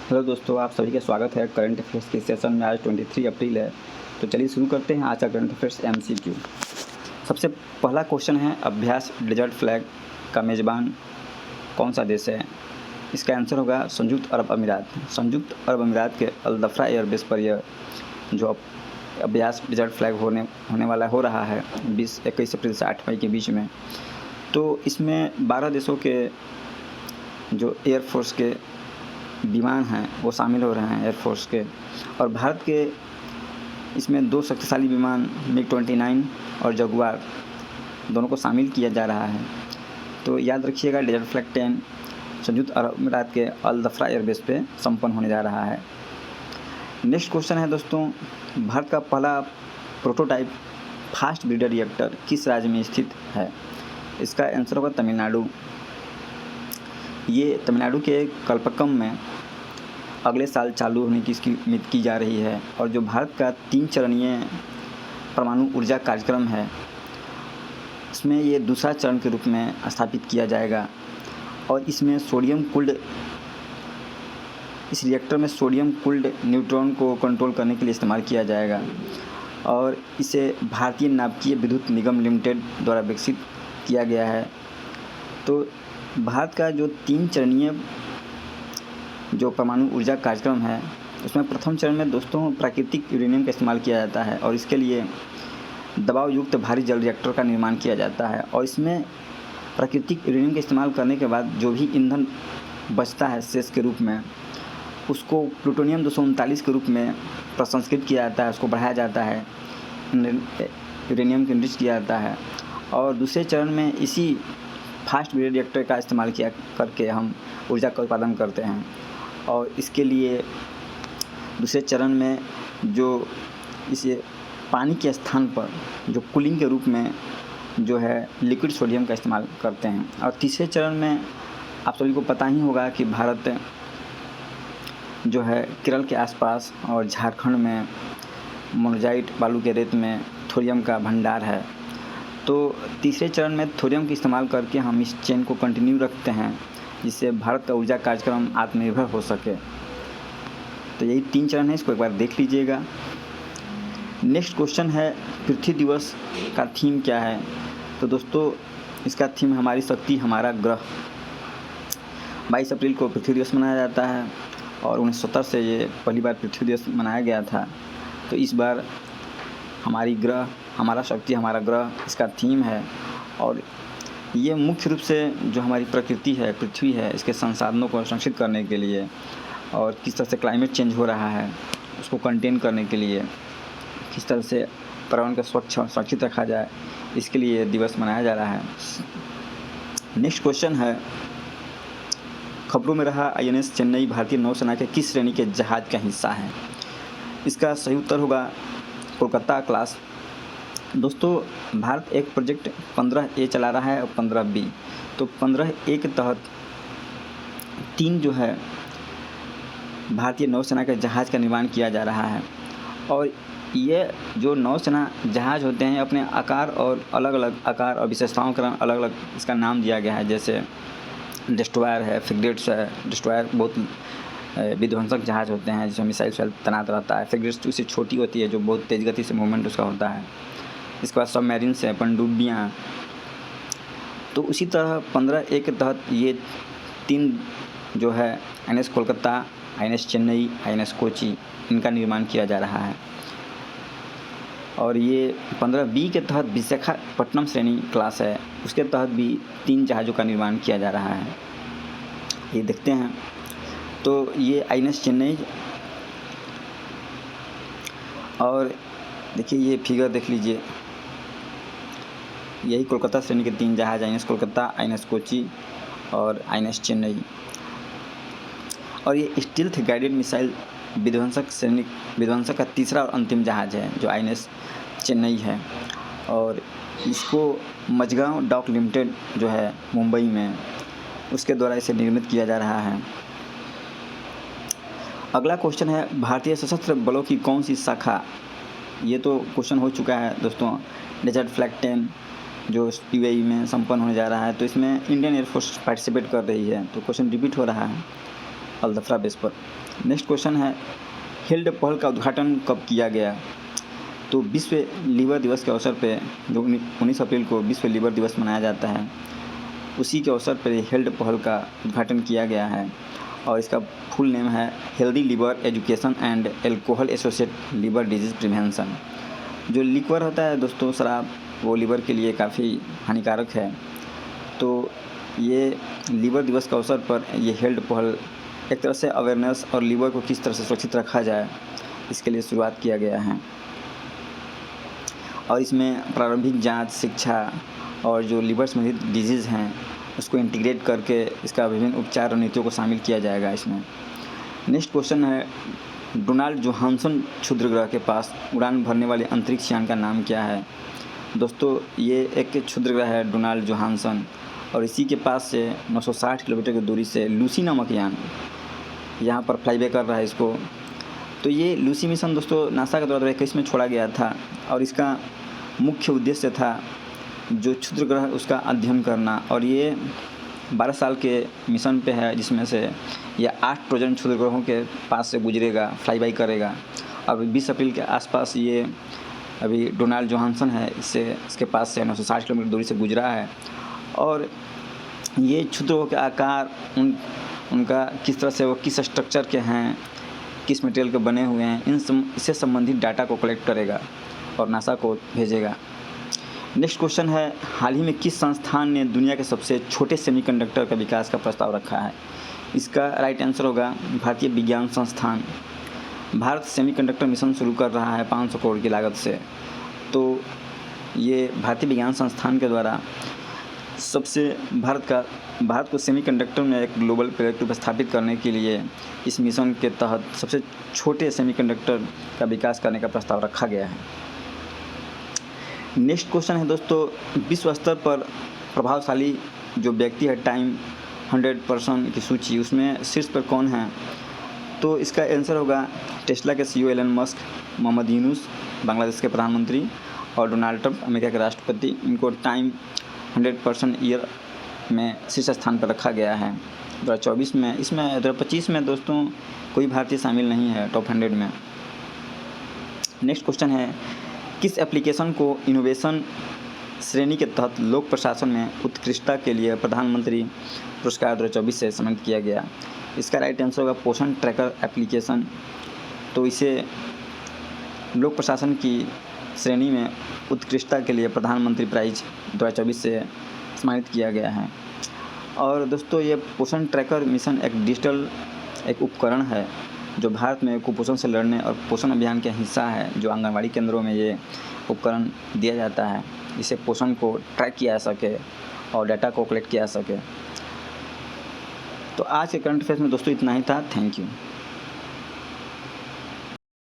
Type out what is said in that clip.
Hello दोस्तों, आप सभी का स्वागत है करंट अफेयर्स के सेशन में। आज 23 अप्रैल है, तो चलिए शुरू करते हैं आज का करंट अफेयर्स MCQ। सबसे पहला क्वेश्चन है, अभ्यास डेजर्ट फ्लैग का मेज़बान कौन सा देश है? इसका आंसर होगा संयुक्त अरब अमीरात। संयुक्त अरब अमीरात के अल दफ्रा एयरबेस पर यह जो अभ्यास डेजर्ट फ्लैग हो रहा है 21 अप्रैल से 8 मई के बीच में। तो इसमें 12 देशों के जो एयरफोर्स के विमान हैं वो शामिल हो रहे हैं एयरफोर्स के, और भारत के इसमें 2 शक्तिशाली विमान MiG-29 और जगुआर दोनों को शामिल किया जा रहा है। तो याद रखिएगा, डेजर्ट फ्लैग 10 संयुक्त अरब अमीरात के अल दफ्रा एयरबेस पे संपन्न होने जा रहा है। नेक्स्ट क्वेश्चन है दोस्तों, भारत का पहला प्रोटोटाइप फास्ट ब्रीडर रिएक्टर किस राज्य में स्थित है? इसका आंसर होगा तमिलनाडु। ये तमिलनाडु के कल्पक्कम में अगले साल चालू होने की इसकी उम्मीद की जा रही है। और जो भारत का 3 चरणीय परमाणु ऊर्जा कार्यक्रम है, इसमें ये दूसरा चरण के रूप में स्थापित किया जाएगा। और इसमें इस रिएक्टर में सोडियम कूल्ड न्यूट्रॉन को कंट्रोल करने के लिए इस्तेमाल किया जाएगा। और इसे भारतीय नाभिकीय विद्युत निगम लिमिटेड द्वारा विकसित किया गया है। तो भारत का जो 3 चरणीय जो परमाणु ऊर्जा कार्यक्रम है, उसमें प्रथम चरण में दोस्तों प्राकृतिक यूरेनियम का इस्तेमाल किया जाता है, और इसके लिए दबाव युक्त भारी जल रिएक्टर का निर्माण किया जाता है। और इसमें प्राकृतिक यूरेनियम का इस्तेमाल करने के बाद जो भी ईंधन बचता है शेष के रूप में, उसको प्लूटोनियम 239 के रूप में प्रसंस्कृत किया जाता है, उसको बढ़ाया जाता है, यूरेनियम को इनरिच किया जाता है। और दूसरे चरण में इसी फास्ट ब्रीडर रिएक्टर का इस्तेमाल करके हम ऊर्जा का उत्पादन करते हैं। और इसके लिए दूसरे चरण में जो इसे पानी के स्थान पर जो कूलिंग के रूप में जो है लिक्विड सोडियम का इस्तेमाल करते हैं। और तीसरे चरण में आप सभी को पता ही होगा कि भारत जो है केरल के आसपास और झारखंड में मोनोजाइट बालू के रेत में थोरियम का भंडार है। तो तीसरे चरण में थोरियम का इस्तेमाल करके हम इस चेन को कंटिन्यू रखते हैं, जिससे भारत का ऊर्जा कार्यक्रम आत्मनिर्भर हो सके। तो यही 3 चरण है, इसको एक बार देख लीजिएगा। नेक्स्ट क्वेश्चन है, पृथ्वी दिवस का थीम क्या है? तो दोस्तों इसका थीम हमारी शक्ति हमारा ग्रह। 22 अप्रैल को पृथ्वी दिवस मनाया जाता है, और 1970 से ये पहली बार पृथ्वी दिवस मनाया गया था। तो इस बार हमारी ग्रह हमारा शक्ति हमारा ग्रह इसका थीम है। और ये मुख्य रूप से जो हमारी प्रकृति है, पृथ्वी है, इसके संसाधनों को संरक्षित करने के लिए, और किस तरह से क्लाइमेट चेंज हो रहा है उसको कंटेन करने के लिए, किस तरह से पर्यावरण को स्वच्छ और सुरक्षित रखा जाए, इसके लिए दिवस मनाया जा रहा है। नेक्स्ट क्वेश्चन है, खबरों में रहा INS चेन्नई भारतीय नौसेना के किस श्रेणी के जहाज का हिस्सा है? इसका सही उत्तर होगा कोलकाता क्लास। दोस्तों भारत एक प्रोजेक्ट 15A चला रहा है और 15B। तो 15A के तहत 3 जो है भारतीय नौसेना के जहाज़ का निर्माण किया जा रहा है। और ये जो नौसेना जहाज़ होते हैं अपने आकार और अलग अलग आकार और विशेषताओं के अलग अलग इसका नाम दिया गया है। जैसे डिस्ट्रॉयर है, फ्रिगेट्स है। डिस्ट्रॉयर बहुत विध्वंसक जहाज़ होते हैं जिसमें मिसाइल तैनात रहता है। फ्रिगेट्स उससे छोटी होती है जो बहुत तेज़ गति से मूवमेंट उसका होता है। इसके बाद सबमरीन्स है, पनडुब्बियाँ। तो उसी तरह 15A के तहत ये 3 जो है INS Kolkata, INS Chennai, INS Kochi, इनका निर्माण किया जा रहा है। और ये 15B के तहत विशाखापट्टनम श्रेणी क्लास है, उसके तहत भी 3 जहाज़ों का निर्माण किया जा रहा है। ये देखते हैं। तो ये INS चेन्नई, और देखिए ये फिगर देख लीजिए, यही कोलकाता श्रेणी के 3 जहाज INS कोलकाता, INS कोची और INS चेन्नई। और ये स्टील्थ गाइडेड मिसाइल विध्वंसक का तीसरा और अंतिम जहाज है जो INS चेन्नई है। और इसको मझगांव डॉक लिमिटेड जो है मुंबई में, उसके द्वारा इसे निर्मित किया जा रहा है। अगला क्वेश्चन है, भारतीय सशस्त्र बलों की कौन सी शाखा? ये तो क्वेश्चन हो चुका है दोस्तों। डेजर्ट फ्लैग 10 जो UAE में संपन्न होने जा रहा है, तो इसमें इंडियन एयरफोर्स पार्टिसिपेट कर रही है। तो क्वेश्चन रिपीट हो रहा है। अल्दफ्रा बेस पर। नेक्स्ट क्वेश्चन है, हेल्ड पहल का उद्घाटन कब किया गया? तो विश्व लीवर दिवस के अवसर पे जो 19 अप्रैल को विश्व लीवर दिवस मनाया जाता है, उसी के अवसर पर हेल्ड पहल का उद्घाटन किया गया है और इसका फुल नेम है healthy liver education and alcohol associate liver disease prevention. जो लिक्वर होता है दोस्तों, शराब, वो लीवर के लिए काफ़ी हानिकारक है। तो ये लीवर दिवस के अवसर पर ये हेल्ड पहल एक तरह से अवेयरनेस और लीवर को किस तरह से सुरक्षित रखा जाए, इसके लिए शुरुआत किया गया है। और इसमें प्रारंभिक जांच, शिक्षा और जो लीवर संबंधित डिजीज़ हैं उसको इंटीग्रेट करके इसका विभिन्न उपचार रणनीतियों को शामिल किया जाएगा इसमें। नेक्स्ट क्वेश्चन है, डोनाल्ड जोहानसन क्षुद्रग्रह के पास उड़ान भरने वाले अंतरिक्ष यान का नाम क्या है? दोस्तों, ये एक क्षुद्रग्रह है डोनाल्ड जोहानसन और इसी के पास से 960 किलोमीटर की दूरी से लूसी नामक यान यहाँ पर फ्लाईवे कर रहा है इसको। तो ये लूसी मिशन दोस्तों नासा के द्वारा 2021 में छोड़ा गया था और इसका मुख्य उद्देश्य था जो क्षुद्रग्रह उसका अध्ययन करना, और ये 12 साल के मिशन पे है, जिसमें से ये 8 ट्रोजन क्षुद्रग्रहों के पास से गुजरेगा, फ्लाई बाई करेगा। अब 20 अप्रैल के आसपास ये अभी डोनाल्ड जोहानसन है, इसके पास से 960 किलोमीटर दूरी से गुजरा है और ये क्षुद्रग्रहों के आकार, उनका किस तरह से वो किस स्ट्रक्चर के हैं, किस मटेरियल के बने हुए हैं, इससे संबंधित डाटा को कलेक्ट करेगा और नासा को भेजेगा। नेक्स्ट क्वेश्चन है, हाल ही में किस संस्थान ने दुनिया के सबसे छोटे सेमीकंडक्टर का विकास का प्रस्ताव रखा है? इसका राइट आंसर होगा भारतीय विज्ञान संस्थान। भारत सेमीकंडक्टर मिशन शुरू कर रहा है 500 करोड़ की लागत से। तो ये भारतीय विज्ञान संस्थान के द्वारा भारत को सेमीकंडक्टर में एक ग्लोबल प्लेयर रूप स्थापित करने के लिए इस मिशन के तहत सबसे छोटे सेमीकंडक्टर का विकास करने का प्रस्ताव रखा गया है। नेक्स्ट क्वेश्चन है दोस्तों, विश्व स्तर पर प्रभावशाली जो व्यक्ति है टाइम 100 पर्सन की सूची, उसमें शीर्ष पर कौन है? तो इसका आंसर होगा टेस्ला के CEO Elon Musk, Mohammad Yunus Bangladesh के प्रधानमंत्री और डोनाल्ड ट्रंप अमेरिका के राष्ट्रपति। इनको टाइम 100 पर्सन ईयर में शीर्ष स्थान पर रखा गया है 2024 में। इसमें 2025 में दोस्तों कोई भारतीय शामिल नहीं है टॉप 100 में। नेक्स्ट क्वेश्चन है, किस एप्लीकेशन को इनोवेशन श्रेणी के तहत लोक प्रशासन में उत्कृष्टता के लिए प्रधानमंत्री पुरस्कार 2024 से सम्मानित किया गया? इसका राइट आंसर होगा पोषण ट्रैकर एप्लीकेशन। तो इसे लोक प्रशासन की श्रेणी में उत्कृष्टता के लिए प्रधानमंत्री प्राइज 2024 से सम्मानित किया गया है। और दोस्तों, ये पोषण ट्रैकर मिशन एक डिजिटल उपकरण है जो भारत में कुपोषण से लड़ने और पोषण अभियान का हिस्सा है, जो आंगनबाड़ी केंद्रों में ये उपकरण दिया जाता है, जिससे पोषण को ट्रैक किया जा सके और डाटा को कलेक्ट किया जा सके। तो आज के करंट अफेयर्स में दोस्तों इतना ही था। Thank you.